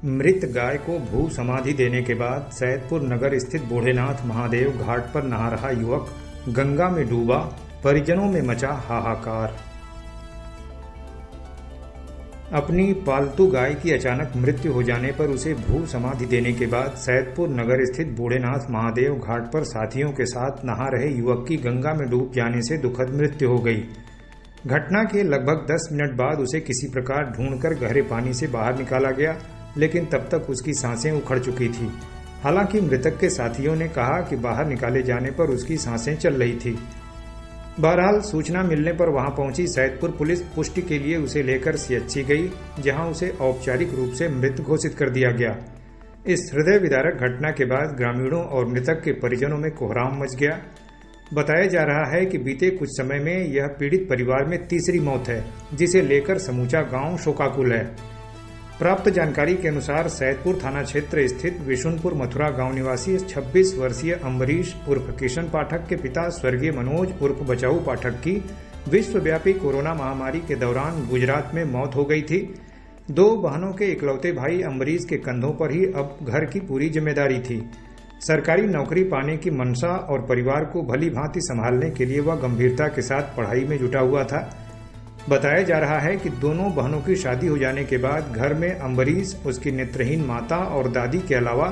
मृत गाय को भू समाधि देने के बाद सैदपुर नगर स्थित बूढ़ेनाथ महादेव घाट पर नहा रहा युवक गंगा में डूबा, परिजनों में मचा हाहाकार। अपनी पालतू गाय की अचानक मृत्यु हो जाने पर उसे भू समाधि देने के बाद सैदपुर नगर स्थित बूढ़ेनाथ महादेव घाट पर साथियों के साथ नहा रहे युवक की गंगा में डूब जाने से दुखद मृत्यु हो गई। घटना के लगभग 10 मिनट बाद उसे किसी प्रकार ढूंढकर गहरे पानी से बाहर निकाला गया, लेकिन तब तक उसकी सांसें उखड़ चुकी थी। हालांकि मृतक के साथियों ने कहा कि बाहर निकाले जाने पर उसकी सांसें चल रही थी। बहरहाल सूचना मिलने पर वहां पहुंची सैदपुर पुलिस पुष्टि के लिए उसे लेकर सीएचसी गई, जहां उसे औपचारिक रूप से मृत घोषित कर दिया गया। इस हृदय विदारक घटना के बाद ग्रामीणों और मृतक के परिजनों में कोहराम मच गया। बताया जा रहा है कि बीते कुछ समय में यह पीड़ित परिवार में तीसरी मौत है, जिसे लेकर समूचा गांव शोकाकुल है। प्राप्त जानकारी के अनुसार सैदपुर थाना क्षेत्र स्थित विशुनपुर मथुरा गांव निवासी 26 वर्षीय अम्बरीश उर्फ किशन पाठक के पिता स्वर्गीय मनोज उर्फ बचाऊ पाठक की विश्वव्यापी कोरोना महामारी के दौरान गुजरात में मौत हो गई थी। 2 बहनों के इकलौते भाई अम्बरीश के कंधों पर ही अब घर की पूरी जिम्मेदारी थी। सरकारी नौकरी पाने की मंशा और परिवार को भली भांति संभालने के लिए वह गंभीरता के साथ पढ़ाई में जुटा हुआ था। बताया जा रहा है कि दोनों बहनों की शादी हो जाने के बाद घर में अम्बरीश, उसकी नेत्रहीन माता और दादी के अलावा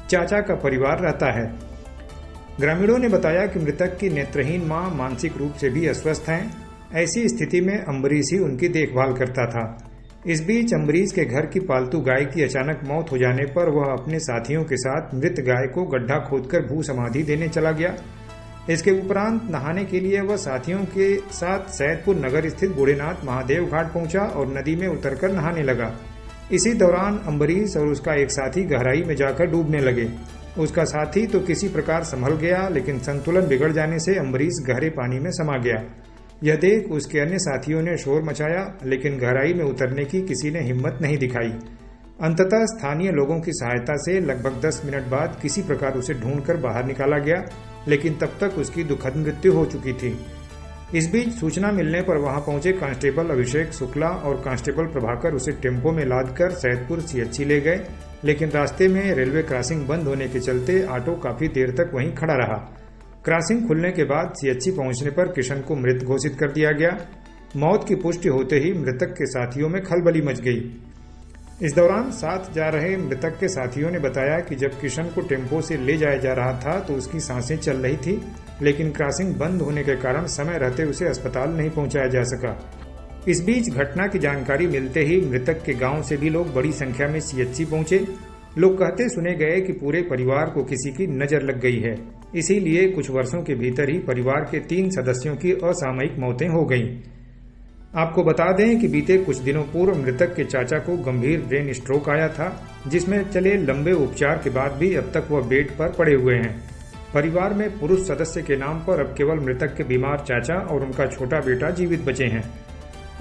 चाचा का परिवार रहता है। ग्रामीणों ने बताया कि मृतक की नेत्रहीन मां मानसिक रूप से भी अस्वस्थ हैं। ऐसी स्थिति में अम्बरीश ही उनकी देखभाल करता था। इस बीच अम्बरीश के घर की पालतू गाय की अचानक मौत हो जाने पर वह अपने साथियों के साथ मृत गाय को गड्ढा खोदकर भू समाधि देने चला गया। इसके उपरांत नहाने के लिए वह साथियों के साथ सैदपुर नगर स्थित बूढ़ेनाथ महादेव घाट पहुंचा और नदी में उतरकर नहाने लगा। इसी दौरान अम्बरीश और उसका एक साथी गहराई में जाकर डूबने लगे। उसका साथी तो किसी प्रकार संभल गया, लेकिन संतुलन बिगड़ जाने से अम्बरीश गहरे पानी में समा गया। यह देख उसके अन्य साथियों ने शोर मचाया, लेकिन गहराई में उतरने की किसी ने हिम्मत नहीं दिखाई। अंततः स्थानीय लोगों की सहायता से लगभग 10 मिनट बाद किसी प्रकार उसे ढूंढकर बाहर निकाला गया, लेकिन तब तक उसकी दुखद मृत्यु हो चुकी थी। इस बीच सूचना मिलने पर वहां पहुंचे कांस्टेबल अभिषेक शुक्ला और कांस्टेबल प्रभाकर उसे टेम्पो में लादकर सैदपुर सीएचसी ले गए, लेकिन रास्ते में रेलवे क्रॉसिंग बंद होने के चलते ऑटो काफी देर तक वहीं खड़ा रहा। क्रॉसिंग खुलने के बाद सीएचसी पहुंचने पर किशन को मृत घोषित कर दिया गया। मौत की पुष्टि होते ही मृतक के साथियों में खलबली मच गई। इस दौरान साथ जा रहे मृतक के साथियों ने बताया कि जब किशन को टेम्पो से ले जाया जा रहा था तो उसकी सांसें चल रही थी, लेकिन क्रॉसिंग बंद होने के कारण समय रहते उसे अस्पताल नहीं पहुंचाया जा सका। इस बीच घटना की जानकारी मिलते ही मृतक के गांव से भी लोग बड़ी संख्या में सीएचसी पहुंचे। लोग कहते सुने गए कि पूरे परिवार को किसी की नजर लग गई है, इसीलिए कुछ वर्षों के भीतर ही परिवार के 3 सदस्यों की असामयिक मौतें हो गईं। आपको बता दें कि बीते कुछ दिनों पूर्व मृतक के चाचा को गंभीर ब्रेन स्ट्रोक आया था, जिसमें चले लंबे उपचार के बाद भी अब तक वह बेड पर पड़े हुए हैं। परिवार में पुरुष सदस्य के नाम पर अब केवल मृतक के बीमार चाचा और उनका छोटा बेटा जीवित बचे हैं।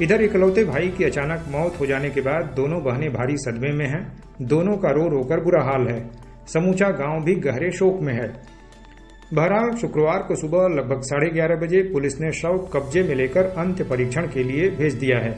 इधर इकलौते भाई की अचानक मौत हो जाने के बाद दोनों बहनें भारी सदमे में हैं। दोनों का रो रोकर बुरा हाल है। समूचा गांव भी गहरे शोक में है। बहरहाल शुक्रवार को सुबह लगभग 11:30 बजे पुलिस ने शव कब्जे में लेकर अंत्य परीक्षण के लिए भेज दिया है।